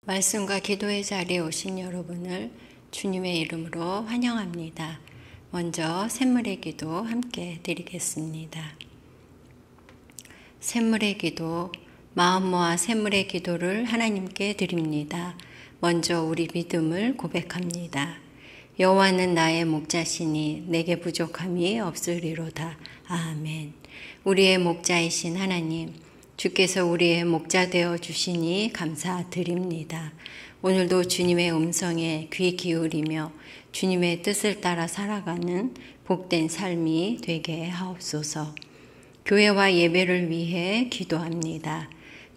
말씀과 기도의 자리에 오신 여러분을 주님의 이름으로 환영합니다. 먼저 샘물의 기도 함께 드리겠습니다. 샘물의 기도, 마음 모아 샘물의 기도를 하나님께 드립니다. 먼저 우리 믿음을 고백합니다. 여호와는 나의 목자시니 내게 부족함이 없으리로다. 아멘. 우리의 목자이신 하나님, 주께서 우리의 목자 되어 주시니 감사드립니다. 오늘도 주님의 음성에 귀 기울이며 주님의 뜻을 따라 살아가는 복된 삶이 되게 하옵소서. 교회와 예배를 위해 기도합니다.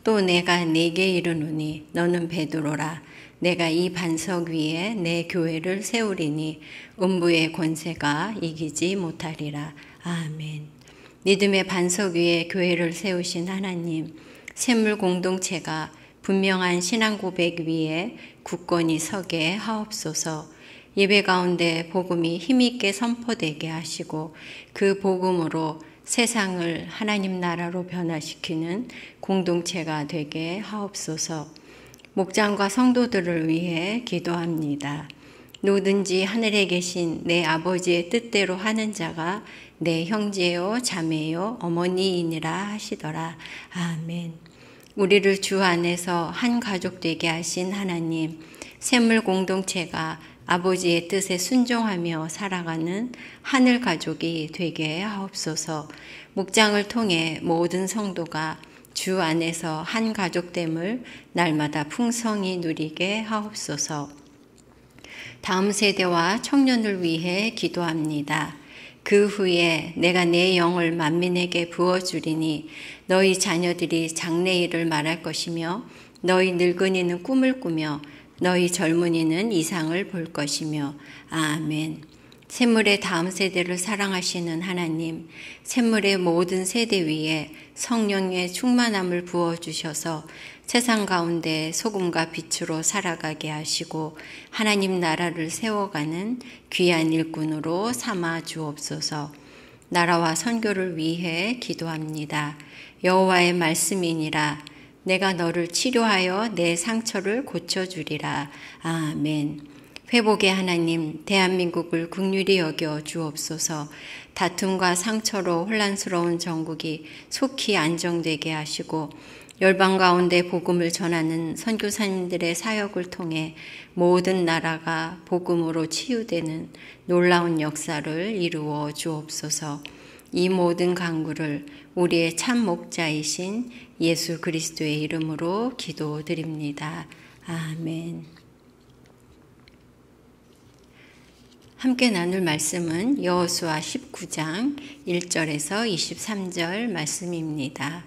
또 내가 네게 이르노니 너는 베드로라. 내가 이 반석 위에 내 교회를 세우리니 음부의 권세가 이기지 못하리라. 아멘. 믿음의 반석 위에 교회를 세우신 하나님, 샘물 공동체가 분명한 신앙 고백 위에 굳건히 서게 하옵소서. 예배 가운데 복음이 힘있게 선포되게 하시고 그 복음으로 세상을 하나님 나라로 변화시키는 공동체가 되게 하옵소서. 목장과 성도들을 위해 기도합니다. 누구든지 하늘에 계신 내 아버지의 뜻대로 하는 자가 내 형제요 자매요 어머니이니라 하시더라. 아멘. 우리를 주 안에서 한 가족 되게 하신 하나님, 샘물 공동체가 아버지의 뜻에 순종하며 살아가는 하늘 가족이 되게 하옵소서. 목장을 통해 모든 성도가 주 안에서 한 가족됨을 날마다 풍성히 누리게 하옵소서. 다음 세대와 청년을 위해 기도합니다. 그 후에 내가 내 영을 만민에게 부어주리니 너희 자녀들이 장래일을 말할 것이며 너희 늙은이는 꿈을 꾸며 너희 젊은이는 이상을 볼 것이며 아멘. 샘물의 다음 세대를 사랑하시는 하나님, 샘물의 모든 세대 위에 성령의 충만함을 부어주셔서 세상 가운데 소금과 빛으로 살아가게 하시고 하나님 나라를 세워가는 귀한 일꾼으로 삼아 주옵소서. 나라와 선교를 위해 기도합니다. 여호와의 말씀이니라. 내가 너를 치료하여 내 상처를 고쳐주리라. 아멘. 회복의 하나님, 대한민국을 긍휼히 여겨 주옵소서. 다툼과 상처로 혼란스러운 전국이 속히 안정되게 하시고 열방 가운데 복음을 전하는 선교사님들의 사역을 통해 모든 나라가 복음으로 치유되는 놀라운 역사를 이루어 주옵소서. 이 모든 간구를 우리의 참 목자이신 예수 그리스도의 이름으로 기도드립니다. 아멘. 함께 나눌 말씀은 여호수아 19장 1절에서 23절 말씀입니다.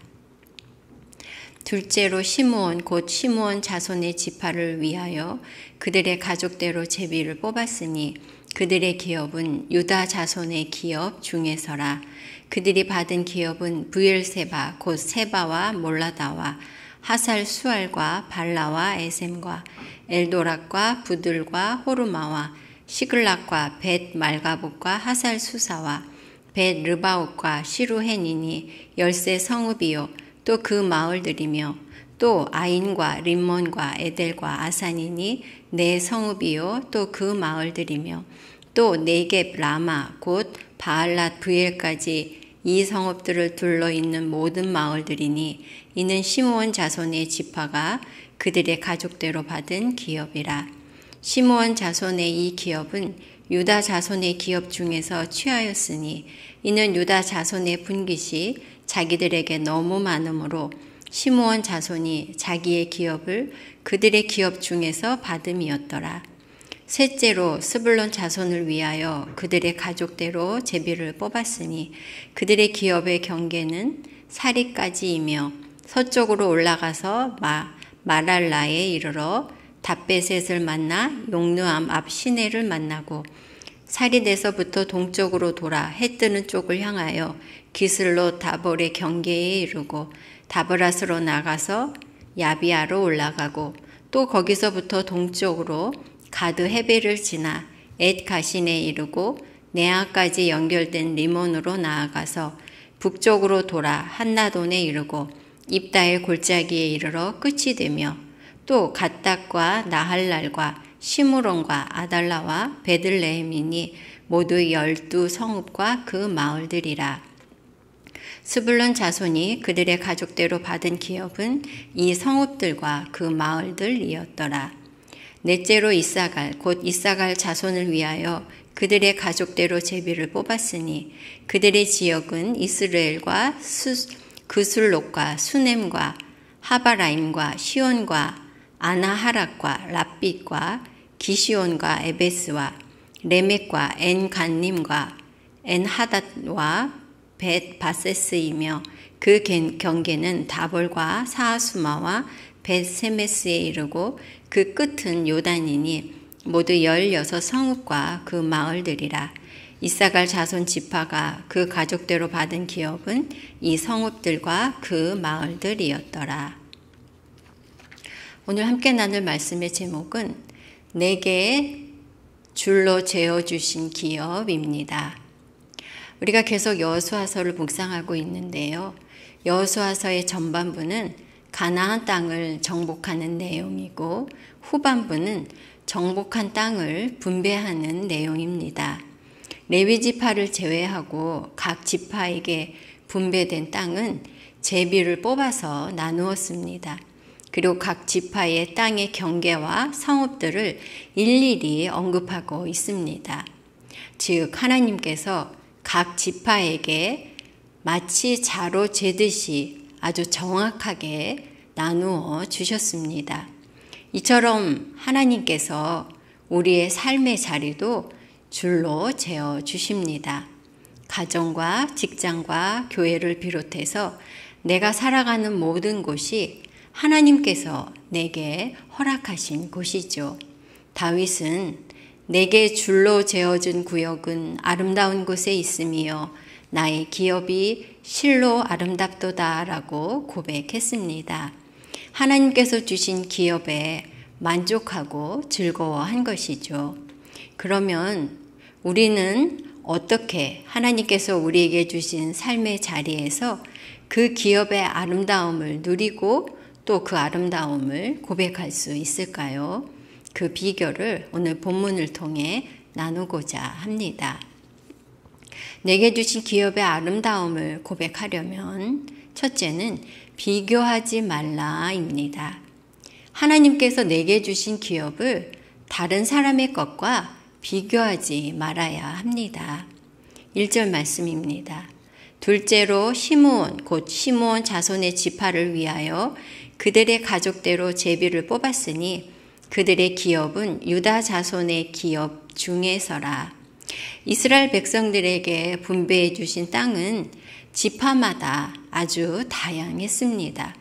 둘째로 시므온 곧 시므온 자손의 지파를 위하여 그들의 가족대로 제비를 뽑았으니 그들의 기업은 유다 자손의 기업 중에서라. 그들이 받은 기업은 브엘세바 곧 세바와 몰라다와 하살 수알과 발라와 에셈과 엘도락과 부들과 호르마와 시글락과 벳 말가봇과 하살 수사와 벳 르바옷과 시루헨이니 10세 성읍이요 또 그 마을들이며 또 아인과 림몬과 에델과 아산이니 4 성읍이요 또 그 마을들이며 또 네겝 라마 곧 바알랏 브엘까지 이 성읍들을 둘러 있는 모든 마을들이니 이는 시므온 자손의 지파가 그들의 가족대로 받은 기업이라. 시므온 자손의 이 기업은 유다 자손의 기업 중에서 취하였으니 이는 유다 자손의 분깃이 자기들에게 너무 많으므로 시므온 자손이 자기의 기업을 그들의 기업 중에서 받음이었더라. 셋째로 스불론 자손을 위하여 그들의 가족대로 제비를 뽑았으니 그들의 기업의 경계는 사리까지이며 서쪽으로 올라가서 마랄라에 이르러 답베셋을 만나 용르암 앞 시내를 만나고 사리에서부터 동쪽으로 돌아 해 뜨는 쪽을 향하여 기슬롯 다볼의 경계에 이르고 다브랏으로 나가서 야비아로 올라가고 또 거기서부터 동쪽으로 가드 헤벨을 지나 엣 가신에 이르고 네아까지 연결된 리몬으로 나아가서 북쪽으로 돌아 한나돈에 이르고 입다의 골짜기에 이르러 끝이 되며 또 갓닥과 나할랄과 시므론과 아달라와 베들레헴이니 모두 12성읍과 그 마을들이라. 스불론 자손이 그들의 가족대로 받은 기업은 이 성읍들과 그 마을들이었더라. 넷째로 이사갈 곧 이사갈 자손을 위하여 그들의 가족대로 제비를 뽑았으니 그들의 지역은 이스라엘과 그술롯과 수넴과 하바라임과 시온과 아나하락과 랍빗과 기시온과 에베스와 레멕과 엔간님과 엔하닷과 벳 바세스이며 그 경계는 다볼과 사하수마와 벳 세메스에 이르고 그 끝은 요단이니 모두 16성읍과 그 마을들이라. 이사갈 자손 지파가 그 가족대로 받은 기업은 이 성읍들과 그 마을들이었더라. 오늘 함께 나눌 말씀의 제목은 내게 줄로 재어주신 기업입니다. 우리가 계속 여호수아서를 묵상하고 있는데요. 여호수아서의 전반부는 가나안 땅을 정복하는 내용이고 후반부는 정복한 땅을 분배하는 내용입니다. 레위 지파를 제외하고 각 지파에게 분배된 땅은 제비를 뽑아서 나누었습니다. 그리고 각 지파의 땅의 경계와 성읍들을 일일이 언급하고 있습니다. 즉 하나님께서 각 지파에게 마치 자로 재듯이 아주 정확하게 나누어 주셨습니다. 이처럼 하나님께서 우리의 삶의 자리도 줄로 재어 주십니다. 가정과 직장과 교회를 비롯해서 내가 살아가는 모든 곳이 하나님께서 내게 허락하신 곳이죠. 다윗은 내게 줄로 재어준 구역은 아름다운 곳에 있으며 나의 기업이 실로 아름답도다 라고 고백했습니다. 하나님께서 주신 기업에 만족하고 즐거워한 것이죠. 그러면 우리는 어떻게 하나님께서 우리에게 주신 삶의 자리에서 그 기업의 아름다움을 누리고 또 그 아름다움을 고백할 수 있을까요? 그 비결을 오늘 본문을 통해 나누고자 합니다. 내게 주신 기업의 아름다움을 고백하려면 첫째는 비교하지 말라입니다. 하나님께서 내게 주신 기업을 다른 사람의 것과 비교하지 말아야 합니다. 1절 말씀입니다. 둘째로 시므온 곧 시므온 자손의 지파를 위하여 그들의 가족대로 제비를 뽑았으니 그들의 기업은 유다 자손의 기업 중에서라. 이스라엘 백성들에게 분배해 주신 땅은 지파마다 아주 다양했습니다.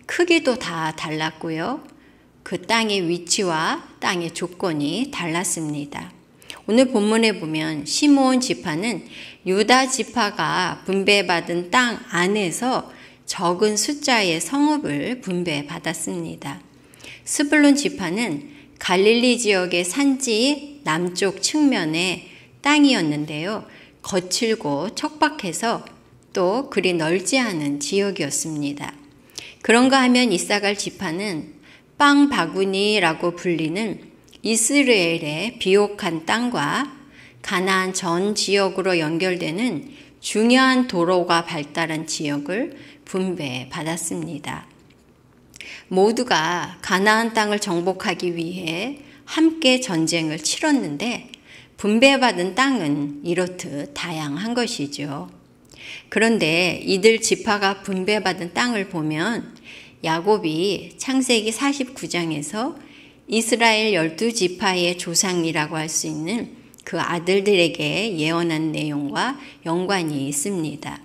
크기도 다 달랐고요. 그 땅의 위치와 땅의 조건이 달랐습니다. 오늘 본문에 보면 시므온 지파는 유다 지파가 분배받은 땅 안에서 적은 숫자의 성읍을 분배받았습니다. 스불론 지파는 갈릴리 지역의 산지 남쪽 측면의 땅이었는데요. 거칠고 척박해서 또 그리 넓지 않은 지역이었습니다. 그런가 하면 이사갈 지파는 빵 바구니라고 불리는 이스라엘의 비옥한 땅과 가나안 전 지역으로 연결되는 중요한 도로가 발달한 지역을 분배받았습니다. 모두가 가나안 땅을 정복하기 위해 함께 전쟁을 치렀는데 분배받은 땅은 이렇듯 다양한 것이죠. 그런데 이들 지파가 분배받은 땅을 보면 야곱이 창세기 49장에서 이스라엘 12지파의 조상이라고 할 수 있는 그 아들들에게 예언한 내용과 연관이 있습니다.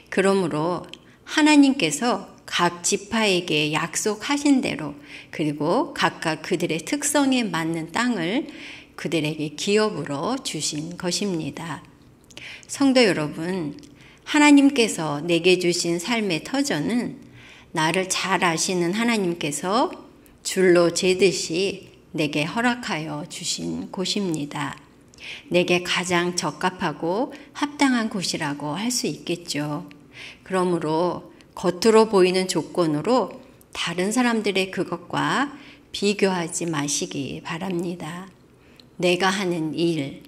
그러므로 하나님께서 각 지파에게 약속하신 대로 그리고 각각 그들의 특성에 맞는 땅을 그들에게 기업으로 주신 것입니다. 성도 여러분, 하나님께서 내게 주신 삶의 터전은 나를 잘 아시는 하나님께서 줄로 재듯이 내게 허락하여 주신 곳입니다. 내게 가장 적합하고 합당한 곳이라고 할 수 있겠죠. 그러므로 겉으로 보이는 조건으로 다른 사람들의 그것과 비교하지 마시기 바랍니다. 내가 하는 일,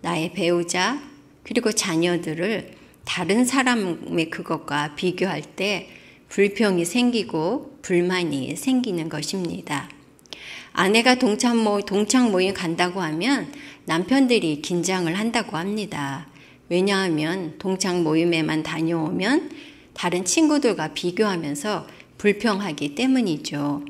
나의 배우자, 그리고 자녀들을 다른 사람의 그것과 비교할 때 불평이 생기고 불만이 생기는 것입니다. 아내가 동창 모임 간다고 하면 남편들이 긴장을 한다고 합니다. 왜냐하면 동창 모임에만 다녀오면 다른 친구들과 비교하면서 불평하기 때문이죠.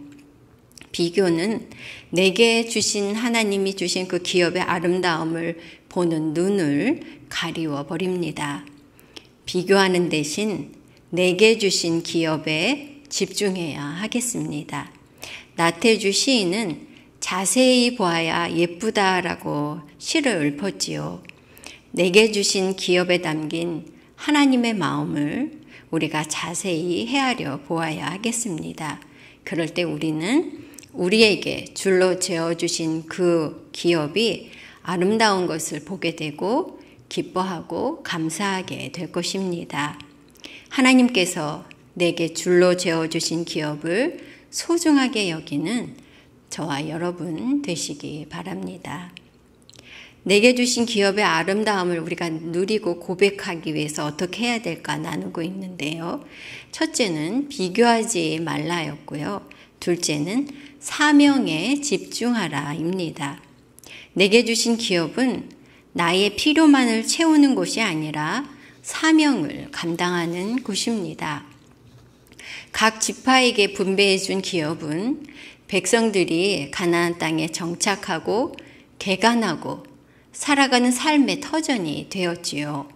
비교는 내게 주신 하나님이 주신 그 기업의 아름다움을 보는 눈을 가리워 버립니다. 비교하는 대신 내게 주신 기업에 집중해야 하겠습니다. 나태주 시인은 자세히 보아야 예쁘다라고 시를 읊었지요. 내게 주신 기업에 담긴 하나님의 마음을 우리가 자세히 헤아려 보아야 하겠습니다. 그럴 때 우리는 우리에게 줄로 재어주신 그 기업이 아름다운 것을 보게 되고 기뻐하고 감사하게 될 것입니다. 하나님께서 내게 줄로 재어주신 기업을 소중하게 여기는 저와 여러분 되시기 바랍니다. 내게 주신 기업의 아름다움을 우리가 누리고 고백하기 위해서 어떻게 해야 될까 나누고 있는데요. 첫째는 비교하지 말라였고요. 둘째는 사명에 집중하라입니다. 내게 주신 기업은 나의 필요만을 채우는 곳이 아니라 사명을 감당하는 곳입니다. 각 지파에게 분배해 준 기업은 백성들이 가나안 땅에 정착하고 개간하고 살아가는 삶의 터전이 되었지요.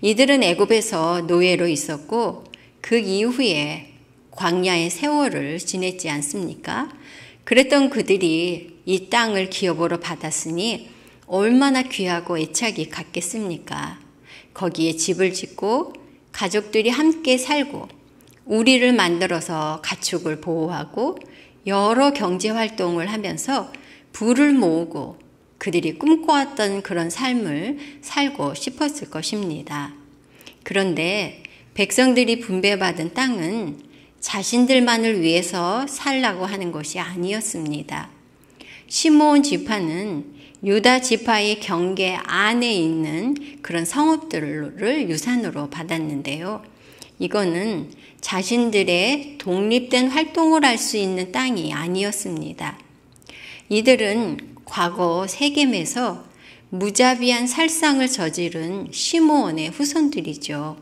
이들은 애굽에서 노예로 있었고 그 이후에 광야의 세월을 지냈지 않습니까? 그랬던 그들이 이 땅을 기업으로 받았으니 얼마나 귀하고 애착이 같겠습니까? 거기에 집을 짓고 가족들이 함께 살고 우리를 만들어서 가축을 보호하고 여러 경제 활동을 하면서 부를 모으고 그들이 꿈꿔왔던 그런 삶을 살고 싶었을 것입니다. 그런데 백성들이 분배받은 땅은 자신들만을 위해서 살라고 하는 것이 아니었습니다. 시므온 지파는 유다 지파의 경계 안에 있는 그런 성읍들을 유산으로 받았는데요. 이거는 자신들의 독립된 활동을 할 수 있는 땅이 아니었습니다. 이들은 과거 세겜에서 무자비한 살상을 저지른 시므온의 후손들이죠.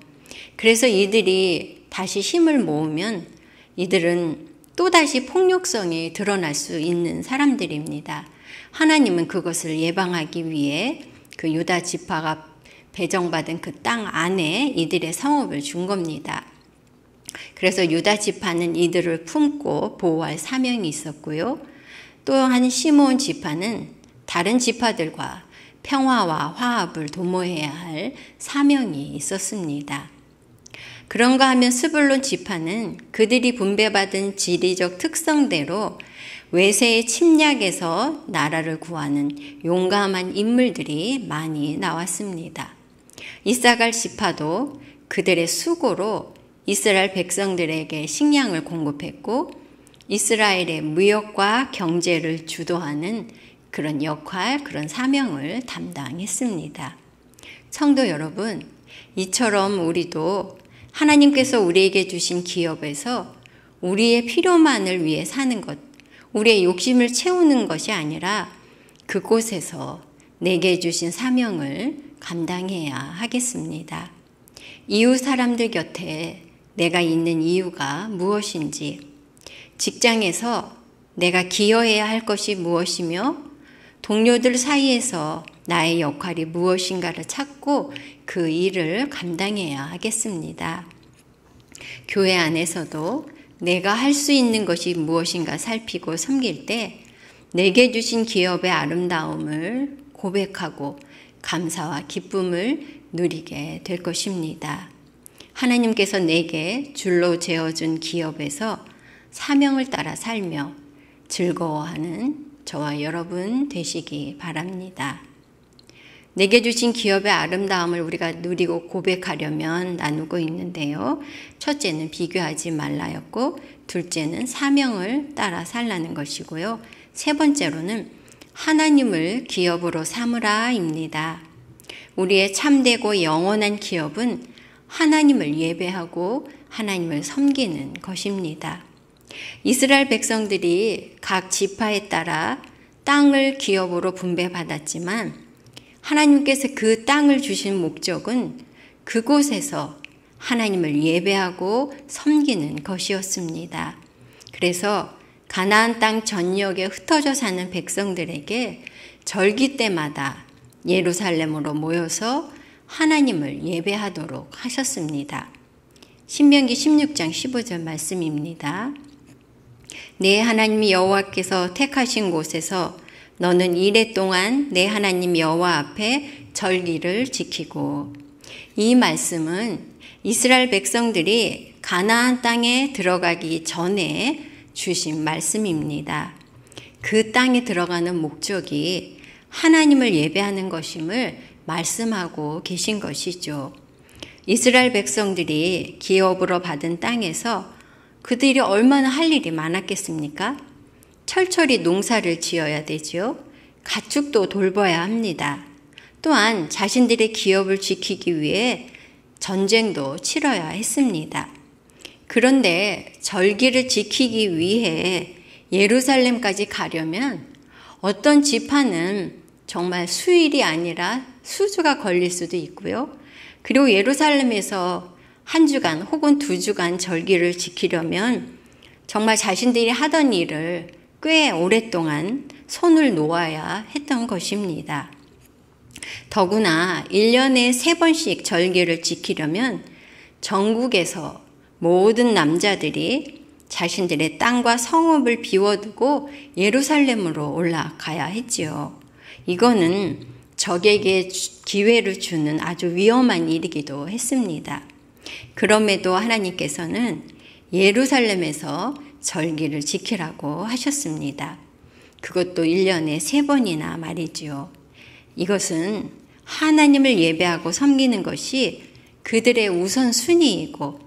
그래서 이들이 다시 힘을 모으면 이들은 또다시 폭력성이 드러날 수 있는 사람들입니다. 하나님은 그것을 예방하기 위해 그 유다 지파가 배정받은 그 땅 안에 이들의 성읍을 준 겁니다. 그래서 유다 지파는 이들을 품고 보호할 사명이 있었고요. 또한 시므온 지파는 다른 지파들과 평화와 화합을 도모해야 할 사명이 있었습니다. 그런가 하면 스불론 지파는 그들이 분배받은 지리적 특성대로 외세의 침략에서 나라를 구하는 용감한 인물들이 많이 나왔습니다. 이사갈 지파도 그들의 수고로 이스라엘 백성들에게 식량을 공급했고 이스라엘의 무역과 경제를 주도하는 그런 역할, 그런 사명을 담당했습니다. 성도 여러분, 이처럼 우리도 하나님께서 우리에게 주신 기업에서 우리의 필요만을 위해 사는 것, 우리의 욕심을 채우는 것이 아니라 그곳에서 내게 주신 사명을 감당해야 하겠습니다. 이웃 사람들 곁에 내가 있는 이유가 무엇인지, 직장에서 내가 기여해야 할 것이 무엇이며 동료들 사이에서 나의 역할이 무엇인가를 찾고 그 일을 감당해야 하겠습니다. 교회 안에서도 내가 할 수 있는 것이 무엇인가 살피고 섬길 때 내게 주신 기업의 아름다움을 고백하고 감사와 기쁨을 누리게 될 것입니다. 하나님께서 내게 줄로 재어준 기업에서 사명을 따라 살며 즐거워하는 저와 여러분 되시기 바랍니다. 내게 주신 기업의 아름다움을 우리가 누리고 고백하려면 나누고 있는데요. 첫째는 비교하지 말라였고, 둘째는 사명을 따라 살라는 것이고요. 세 번째로는 하나님을 기업으로 삼으라입니다. 우리의 참되고 영원한 기업은 하나님을 예배하고 하나님을 섬기는 것입니다. 이스라엘 백성들이 각 지파에 따라 땅을 기업으로 분배받았지만 하나님께서 그 땅을 주신 목적은 그곳에서 하나님을 예배하고 섬기는 것이었습니다. 그래서 가나안 땅 전역에 흩어져 사는 백성들에게 절기 때마다 예루살렘으로 모여서 하나님을 예배하도록 하셨습니다. 신명기 16장 15절 말씀입니다. 내 하나님 여호와께서 택하신 곳에서 너는 이레 동안 내 하나님 여호와 앞에 절기를 지키고, 이 말씀은 이스라엘 백성들이 가나안 땅에 들어가기 전에 주신 말씀입니다. 그 땅에 들어가는 목적이 하나님을 예배하는 것임을 말씀하고 계신 것이죠. 이스라엘 백성들이 기업으로 받은 땅에서 그들이 얼마나 할 일이 많았겠습니까? 철철이 농사를 지어야 되죠. 가축도 돌봐야 합니다. 또한 자신들의 기업을 지키기 위해 전쟁도 치러야 했습니다. 그런데 절기를 지키기 위해 예루살렘까지 가려면 어떤 지파는 정말 수일이 아니라 수주가 걸릴 수도 있고요. 그리고 예루살렘에서 한 주간 혹은 두 주간 절기를 지키려면 정말 자신들이 하던 일을 꽤 오랫동안 손을 놓아야 했던 것입니다. 더구나 1년에 3번씩 절기를 지키려면 전국에서 모든 남자들이 자신들의 땅과 성읍을 비워두고 예루살렘으로 올라가야 했지요. 이거는 적에게 기회를 주는 아주 위험한 일이기도 했습니다. 그럼에도 하나님께서는 예루살렘에서 절기를 지키라고 하셨습니다. 그것도 1년에 3번이나 말이지요. 이것은 하나님을 예배하고 섬기는 것이 그들의 우선순위이고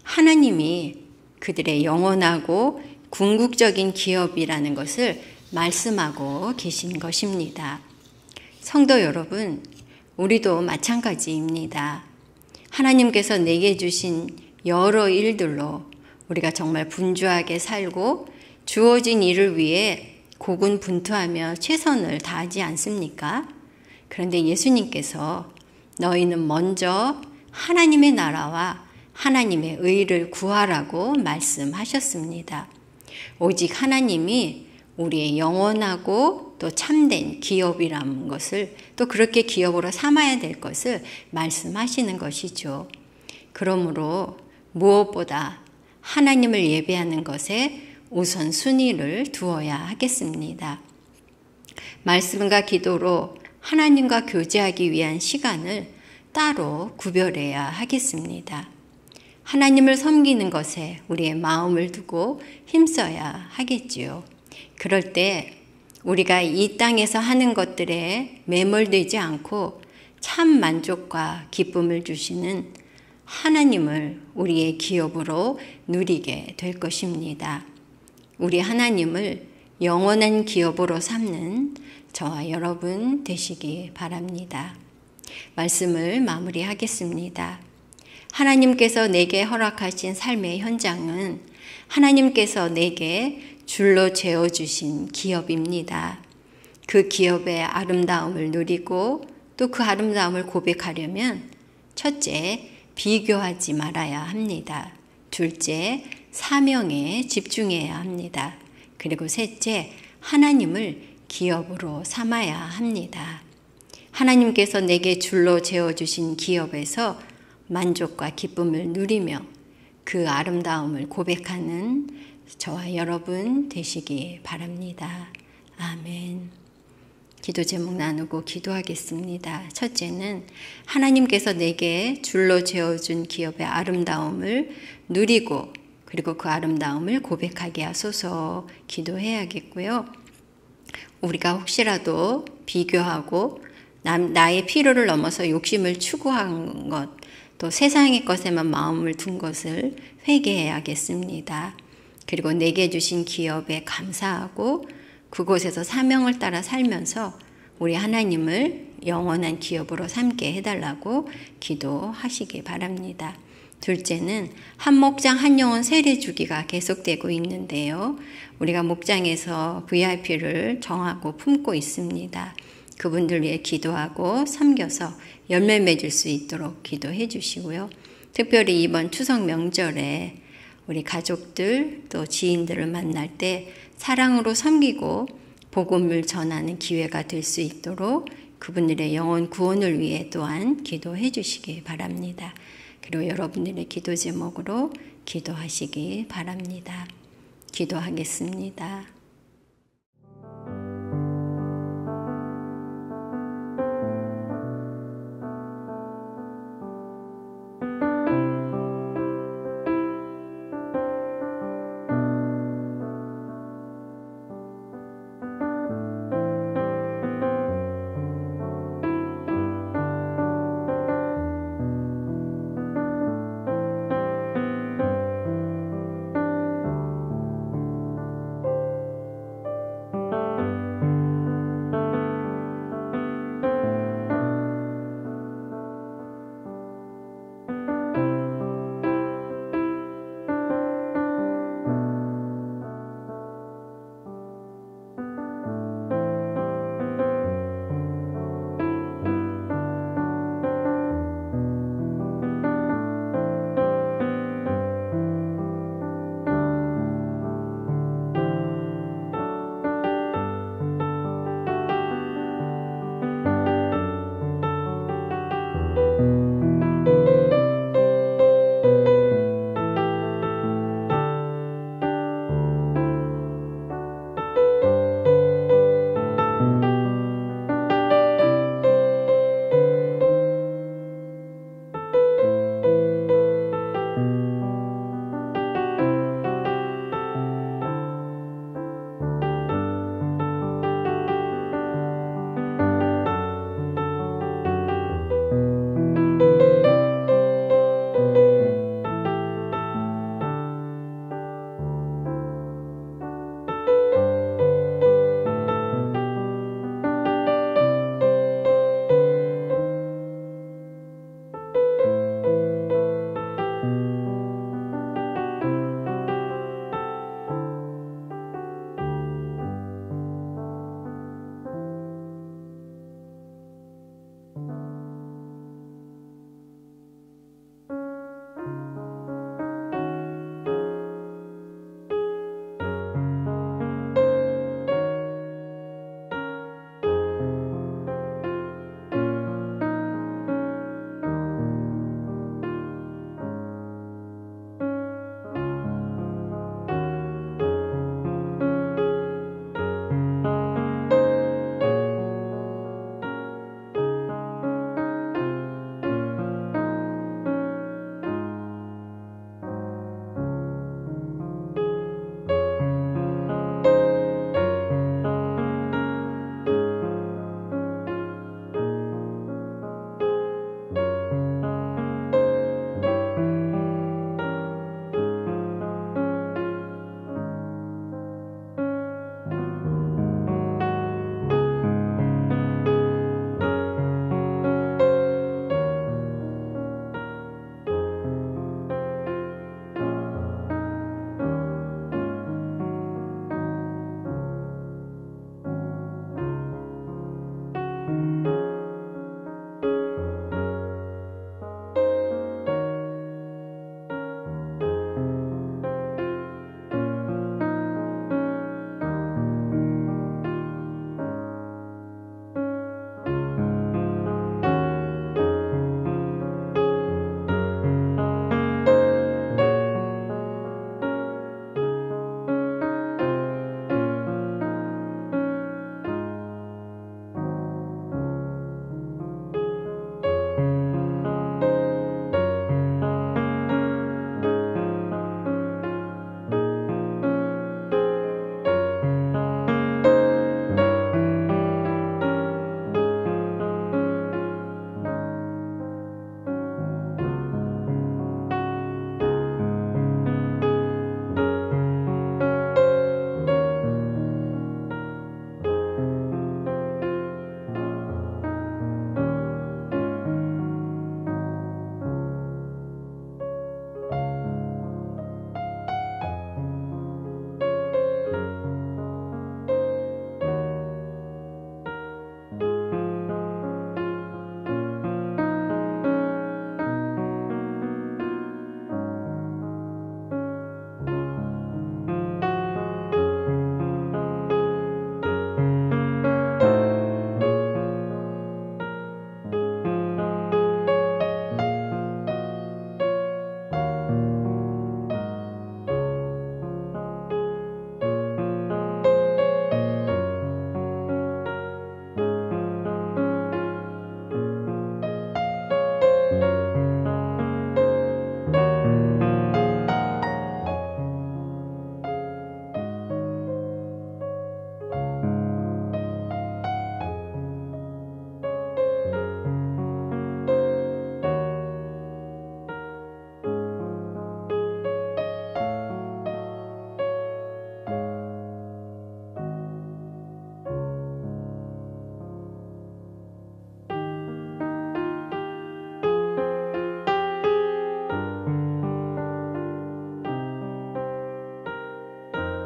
하나님이 그들의 영원하고 궁극적인 기업이라는 것을 말씀하고 계신 것입니다. 성도 여러분, 우리도 마찬가지입니다. 하나님께서 내게 주신 여러 일들로 우리가 정말 분주하게 살고 주어진 일을 위해 고군분투하며 최선을 다하지 않습니까? 그런데 예수님께서 너희는 먼저 하나님의 나라와 하나님의 의를 구하라고 말씀하셨습니다. 오직 하나님이 우리의 영원하고 또 참된 기업이라는 것을, 또 그렇게 기업으로 삼아야 될 것을 말씀하시는 것이죠. 그러므로 무엇보다 하나님을 예배하는 것에 우선순위를 두어야 하겠습니다. 말씀과 기도로 하나님과 교제하기 위한 시간을 따로 구별해야 하겠습니다. 하나님을 섬기는 것에 우리의 마음을 두고 힘써야 하겠지요. 그럴 때 우리가 이 땅에서 하는 것들에 매몰되지 않고 참 만족과 기쁨을 주시는 하나님을 우리의 기업으로 누리게 될 것입니다. 우리 하나님을 영원한 기업으로 삼는 저와 여러분 되시기 바랍니다. 말씀을 마무리하겠습니다. 하나님께서 내게 허락하신 삶의 현장은 하나님께서 내게 줄로 재어주신 기업입니다. 그 기업의 아름다움을 누리고 또 그 아름다움을 고백하려면 첫째, 비교하지 말아야 합니다. 둘째, 사명에 집중해야 합니다. 그리고 셋째, 하나님을 기업으로 삼아야 합니다. 하나님께서 내게 줄로 재어주신 기업에서 만족과 기쁨을 누리며 그 아름다움을 고백하는 저와 여러분 되시기 바랍니다. 아멘. 기도 제목 나누고 기도하겠습니다. 첫째는 하나님께서 내게 줄로 재어준 기업의 아름다움을 누리고 그리고 그 아름다움을 고백하게 하소서 기도해야겠고요. 우리가 혹시라도 비교하고 나의 필요를 넘어서 욕심을 추구한 것, 또 세상의 것에만 마음을 둔 것을 회개해야겠습니다. 그리고 내게 주신 기업에 감사하고 그곳에서 사명을 따라 살면서 우리 하나님을 영원한 기업으로 삼게 해달라고 기도하시기 바랍니다. 둘째는 한 목장 한 영혼 세례 주기가 계속되고 있는데요. 우리가 목장에서 VIP를 정하고 품고 있습니다. 그분들 위해 기도하고 섬겨서 열매 맺을 수 있도록 기도해 주시고요. 특별히 이번 추석 명절에 우리 가족들 또 지인들을 만날 때 사랑으로 섬기고 복음을 전하는 기회가 될 수 있도록 그분들의 영혼 구원을 위해 또한 기도해 주시기 바랍니다. 그리고 여러분들의 기도 제목으로 기도하시기 바랍니다. 기도하겠습니다.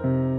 주